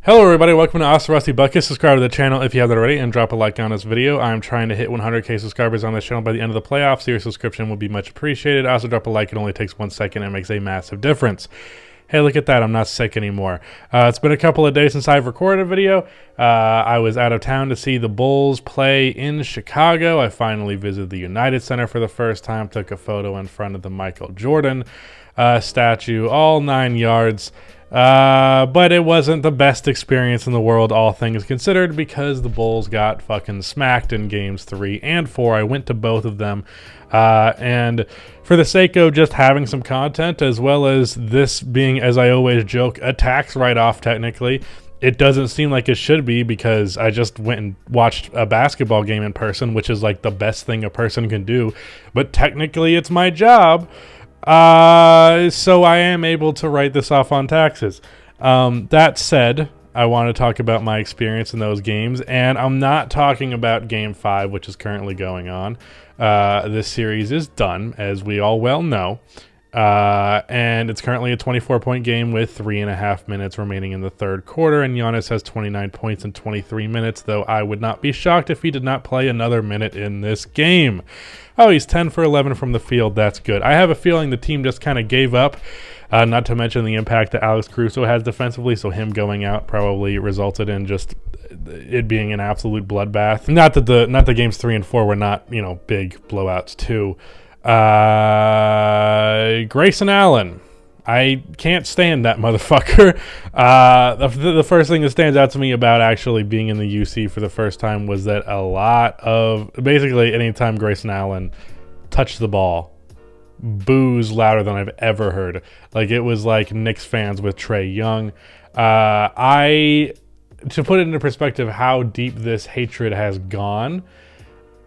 Hello everybody, welcome to Awesome Rusty Bucket. Subscribe to the channel if you haven't already and drop a like on this video. I'm trying to hit 100k subscribers on this channel by the end of the playoffs. Your subscription would be much appreciated. Also drop a like, it only takes 1 second and makes a massive difference. Hey, look at that, I'm not sick anymore. It's been a couple of days since I've recorded a video. I was out of town to see the Bulls play in Chicago. I finally visited the United Center for the first time, took a photo in front of the Michael Jordan statue, all 9 yards. But it wasn't the best experience in the world, all things considered, because the Bulls got fucking smacked in games 3 and 4. I went to both of them, and for the sake of just having some content, as well as this being, as I always joke, a tax write-off technically, it doesn't seem like it should be, because I just went and watched a basketball game in person, which is like the best thing a person can do, but technically it's my job. So I am able to write this off on taxes. That said, I want to talk about my experience in those games, and I'm not talking about Game 5, which is currently going on. This series is done, as we all well know, and it's currently a 24-point game with 3.5 minutes remaining in the third quarter, and Giannis has 29 points in 23 minutes, though I would not be shocked if he did not play another minute in this game. Oh, he's 10 for 11 from the field. That's good. I have a feeling the team just kind of gave up, not to mention the impact that Alex Caruso has defensively, so him going out probably resulted in just it being an absolute bloodbath. Not that the games 3 and 4 were not, you know, big blowouts too. Grayson Allen. I can't stand that motherfucker. The first thing that stands out to me about actually being in the UC for the first time was that a lot of, basically anytime Grayson Allen touched the ball, boos louder than I've ever heard. Like, it was like Knicks fans with Trae Young. To put it into perspective how deep this hatred has gone,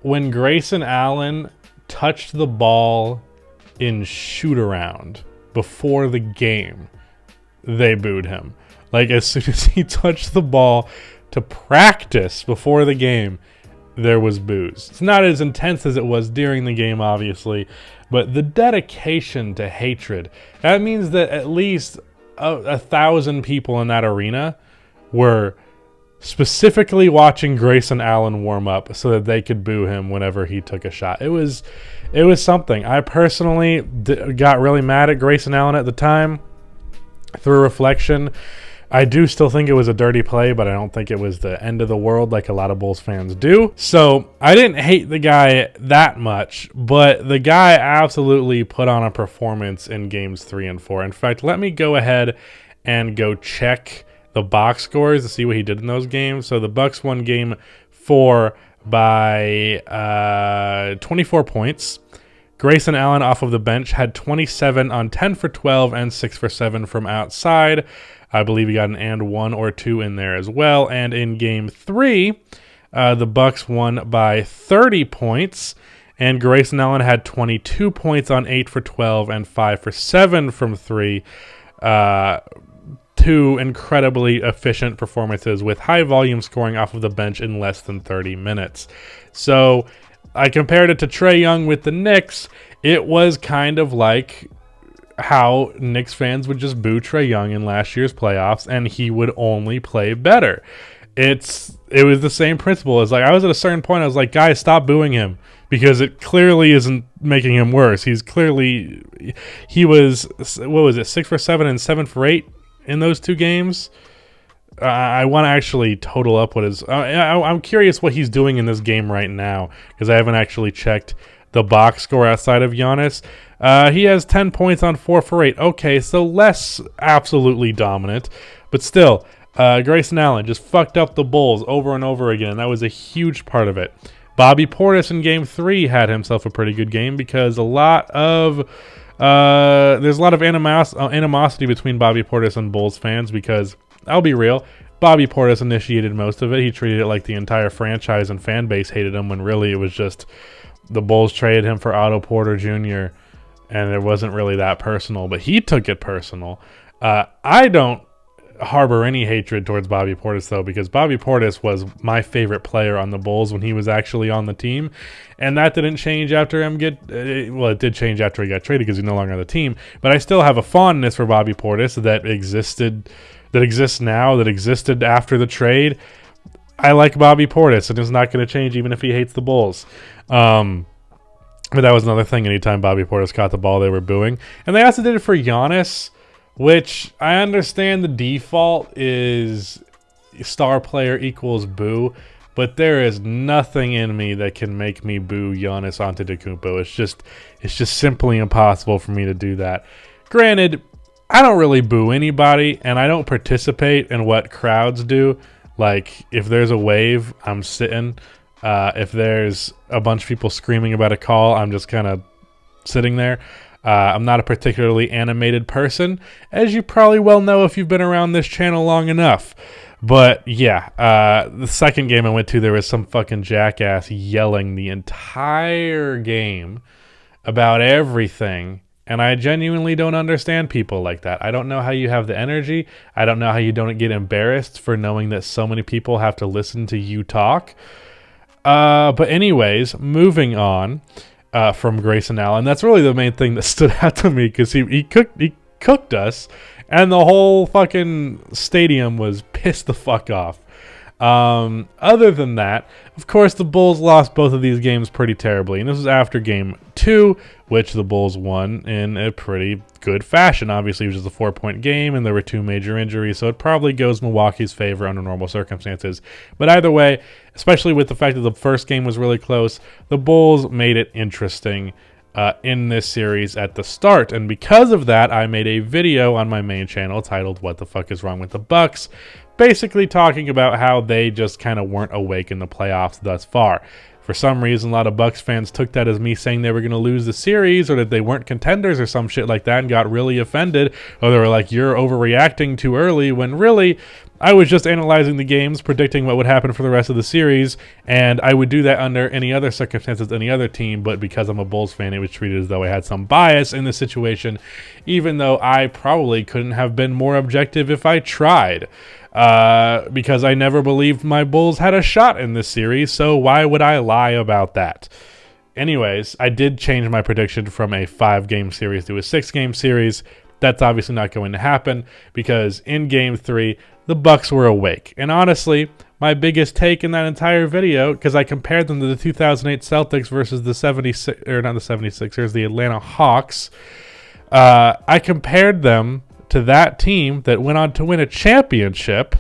when Grayson Allen touched the ball in shoot-around before the game, they booed him. Like, as soon as he touched the ball to practice before the game, there was boos. It's not as intense as it was during the game, obviously, but the dedication to hatred, that means that at least 1,000 people in that arena were specifically watching Grayson Allen warm up so that they could boo him whenever he took a shot. It was something. I personally got really mad at Grayson Allen at the time. Through reflection, I do still think it was a dirty play, but I don't think it was the end of the world like a lot of Bulls fans do. So I didn't hate the guy that much, but the guy absolutely put on a performance in games 3 and 4. In fact, let me go ahead and go check the box scores to see what he did in those games. So the Bucks won game 4 by 24 points. Grayson Allen off of the bench had 27 on 10 for 12 and 6 for 7 from outside. I believe he got an and 1 or 2 in there as well. And in game 3, the Bucks won by 30 points. And Grayson Allen had 22 points on 8 for 12 and 5 for 7 from 3. 2 incredibly efficient performances with high volume scoring off of the bench in less than 30 minutes. So I compared it to Trae Young with the Knicks. It was kind of like how Knicks fans would just boo Trae Young in last year's playoffs, and he would only play better. It was the same principle. It's like, I was at a certain point, I was like, guys, stop booing him, because it clearly isn't making him worse. He was, what was it, 6 for 7 and 7 for 8 in those 2 games. I want to actually total up what his... I'm curious what he's doing in this game right now, because I haven't actually checked the box score outside of Giannis. He has 10 points on 4 for 8. Okay, so less absolutely dominant, but still, Grayson Allen just fucked up the Bulls over and over again. That was a huge part of it. Bobby Portis in game 3 had himself a pretty good game, because there's a lot of animosity between Bobby Portis and Bulls fans, because I'll be real, Bobby Portis initiated most of it. He treated it like the entire franchise and fan base hated him, when really it was just the Bulls traded him for Otto Porter Jr., and it wasn't really that personal, but he took it personal. I don't harbor any hatred towards Bobby Portis, though, because Bobby Portis was my favorite player on the Bulls when he was actually on the team, and that didn't change after him it did change after he got traded, because he's no longer on the team, but I still have a fondness for Bobby Portis that existed that exists now that existed after the trade. I like Bobby Portis, and it's not going to change even if he hates the Bulls. But that was another thing. Anytime Bobby Portis caught the ball, they were booing. And they also did it for Giannis, which I understand the default is star player equals boo, but there is nothing in me that can make me boo Giannis Antetokounmpo. It's just simply impossible for me to do that. Granted, I don't really boo anybody, and I don't participate in what crowds do. Like, if there's a wave, I'm sitting. If there's a bunch of people screaming about a call, I'm just kind of sitting there. I'm not a particularly animated person, as you probably well know if you've been around this channel long enough. But yeah, the second game I went to, there was some fucking jackass yelling the entire game about everything. And I genuinely don't understand people like that. I don't know how you have the energy. I don't know how you don't get embarrassed for knowing that so many people have to listen to you talk. But anyways, moving on from Grayson Allen. That's really the main thing that stood out to me, because he cooked us, and the whole fucking stadium was pissed the fuck off. Other than that, of course, the Bulls lost both of these games pretty terribly. And this was after game 2, which the Bulls won in a pretty good fashion. Obviously, it was just a 4-point game, and there were 2 major injuries, so it probably goes Milwaukee's favor under normal circumstances. But either way, especially with the fact that the first game was really close, the Bulls made it interesting in this series at the start. And because of that, I made a video on my main channel titled "What the Fuck is Wrong with the Bucks?" basically talking about how they just kind of weren't awake in the playoffs thus far. For some reason, a lot of Bucks fans took that as me saying they were going to lose the series, or that they weren't contenders or some shit like that, and got really offended. Or they were like, you're overreacting too early, when really, I was just analyzing the games, predicting what would happen for the rest of the series, and I would do that under any other circumstances, any other team, but because I'm a Bulls fan, it was treated as though I had some bias in the situation, even though I probably couldn't have been more objective if I tried. Because I never believed my Bulls had a shot in this series, so why would I lie about that? Anyways, I did change my prediction from a 5-game series to a 6-game series. That's obviously not going to happen, because in Game 3, the Bucks were awake. And honestly, my biggest take in that entire video, because I compared them to the 2008 Celtics versus the 76ers, the Atlanta Hawks, I compared them to that team that went on to win a championship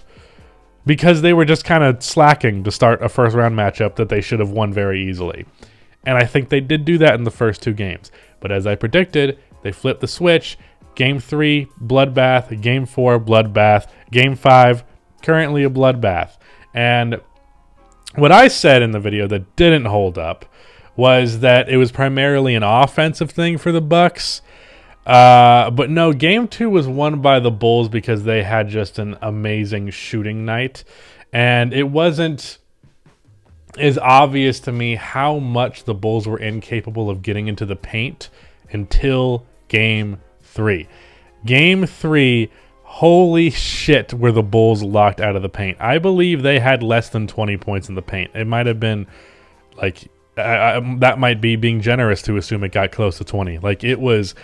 because they were just kind of slacking to start a first-round matchup that they should have won very easily. And I think they did do that in the first 2 games. But as I predicted, they flipped the switch. Game 3, bloodbath. Game 4, bloodbath. Game 5, currently a bloodbath. And what I said in the video that didn't hold up was that it was primarily an offensive thing for the Bucks. But no, Game 2 was won by the Bulls because they had just an amazing shooting night. And it wasn't as obvious to me how much the Bulls were incapable of getting into the paint until Game 3. Game 3, holy shit, were the Bulls locked out of the paint. I believe they had less than 20 points in the paint. It might have been like, that might be being generous to assume it got close to 20. Like, it was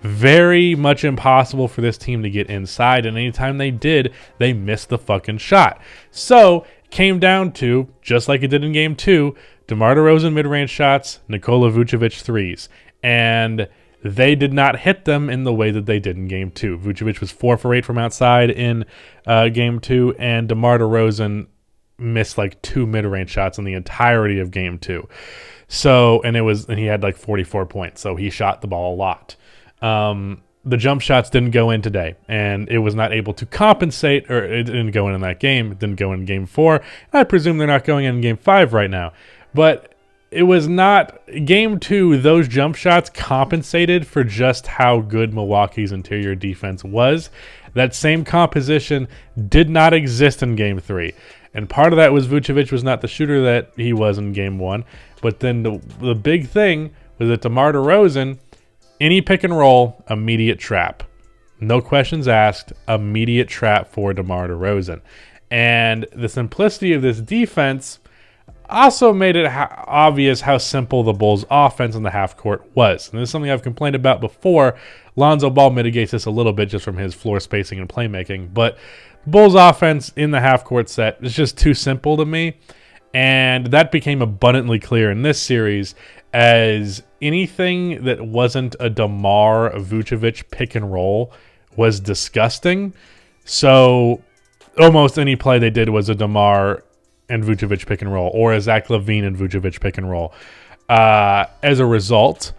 very much impossible for this team to get inside, and anytime they did, they missed the fucking shot. So, it came down to, just like it did in Game 2, DeMar DeRozan mid-range shots, Nikola Vucevic threes. And they did not hit them in the way that they did in Game 2. Vucevic was 4 for 8 from outside in Game 2, and DeMar DeRozan missed like 2 mid-range shots in the entirety of Game 2. So, and he had like 44 points, so he shot the ball a lot. The jump shots didn't go in today, and it was not able to compensate, or it didn't go in that game. It didn't go in Game 4. And I presume they're not going in Game 5 right now. But it was not Game 2. Those jump shots compensated for just how good Milwaukee's interior defense was. That same composition did not exist in Game 3. And part of that was Vucevic was not the shooter that he was in Game 1. But then the big thing was that DeMar DeRozan, any pick and roll, immediate trap. No questions asked, immediate trap for DeMar DeRozan. And the simplicity of this defense also made it obvious how simple the Bulls' offense in the half court was. And this is something I've complained about before. Lonzo Ball mitigates this a little bit just from his floor spacing and playmaking. But Bulls' offense in the half court set is just too simple to me. And that became abundantly clear in this series, as anything that wasn't a DeMar Vucevic pick and roll was disgusting. So almost any play they did was a DeMar and Vucevic pick and roll, or a Zach LaVine and Vucevic pick and roll. As a result,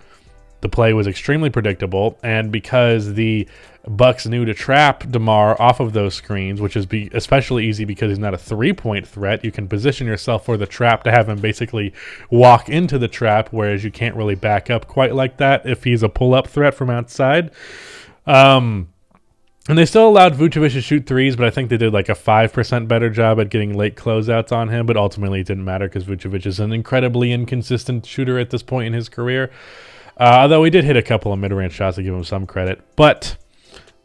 the play was extremely predictable, and because the Bucks knew to trap DeMar off of those screens, which is especially easy because he's not a three-point threat, you can position yourself for the trap to have him basically walk into the trap, whereas you can't really back up quite like that if he's a pull-up threat from outside. And they still allowed Vucevic to shoot threes, but I think they did like a 5% better job at getting late closeouts on him. But ultimately, it didn't matter because Vucevic is an incredibly inconsistent shooter at this point in his career. Although he did hit a couple of mid-range shots to give him some credit. But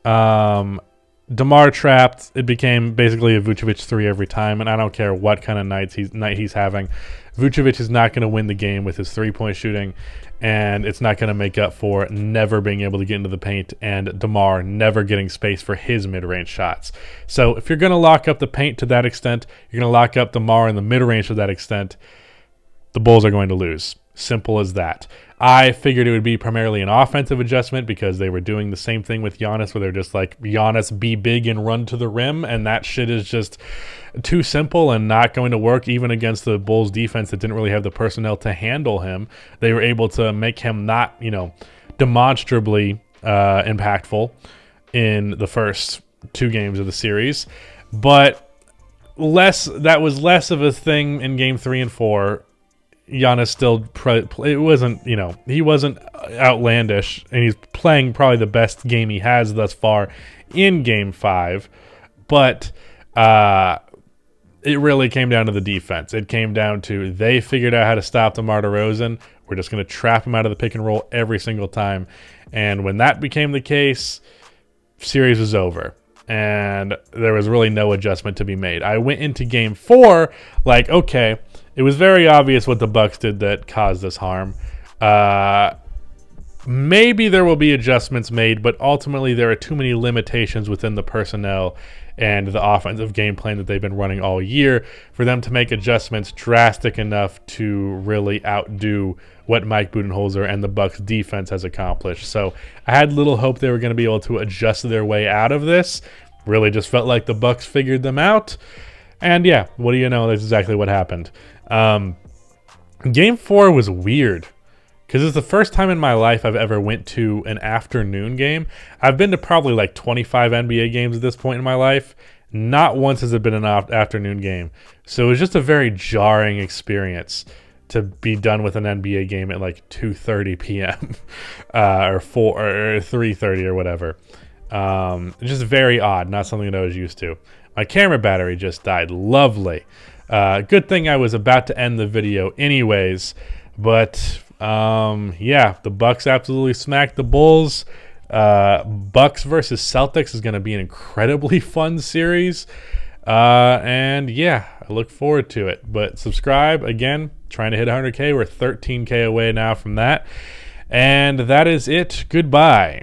DeMar trapped. It became basically a Vucevic three every time, and I don't care what kind of night he's having. Vucevic is not going to win the game with his three-point shooting, and it's not going to make up for never being able to get into the paint and DeMar never getting space for his mid-range shots. So if you're going to lock up the paint to that extent, you're going to lock up DeMar in the mid-range to that extent, the Bulls are going to lose. Simple as that. I figured it would be primarily an offensive adjustment because they were doing the same thing with Giannis, where they're just like, Giannis, be big and run to the rim, and that shit is just too simple and not going to work even against the Bulls defense that didn't really have the personnel to handle him. They were able to make him not, demonstrably impactful in the first two games of the series, but that was less of a thing in game 3 and 4. Giannis still, it wasn't, he wasn't outlandish, and he's playing probably the best game he has thus far in game 5, but it really came down to the defense. It came down to they figured out how to stop DeMar DeRozan. We're just going to trap him out of the pick and roll every single time, and when that became the case, series was over. And there was really no adjustment to be made. I went into game 4 like, okay, it was very obvious what the Bucks did that caused this harm. Maybe there will be adjustments made, but ultimately there are too many limitations within the personnel and the offensive game plan that they've been running all year for them to make adjustments drastic enough to really outdo what Mike Budenholzer and the Bucks defense has accomplished. So I had little hope they were going to be able to adjust their way out of this. Really just felt like the Bucks figured them out. And yeah, what do you know? That's exactly what happened. Game 4 was weird because it's the first time in my life I've ever went to an afternoon game. I've been to probably like 25 NBA games at this point in my life. Not once has it been an afternoon game. So it was just a very jarring experience to be done with an NBA game at like 2:30 p.m. Or 3:30 or whatever. Just very odd, not something that I was used to. My camera battery just died. Lovely. Good thing I was about to end the video anyways, but yeah, the Bucks absolutely smacked the Bulls. Bucks versus Celtics is going to be an incredibly fun series. And yeah, I look forward to it. But subscribe, again, trying to hit 100K. We're 13K away now from that. And that is it. Goodbye.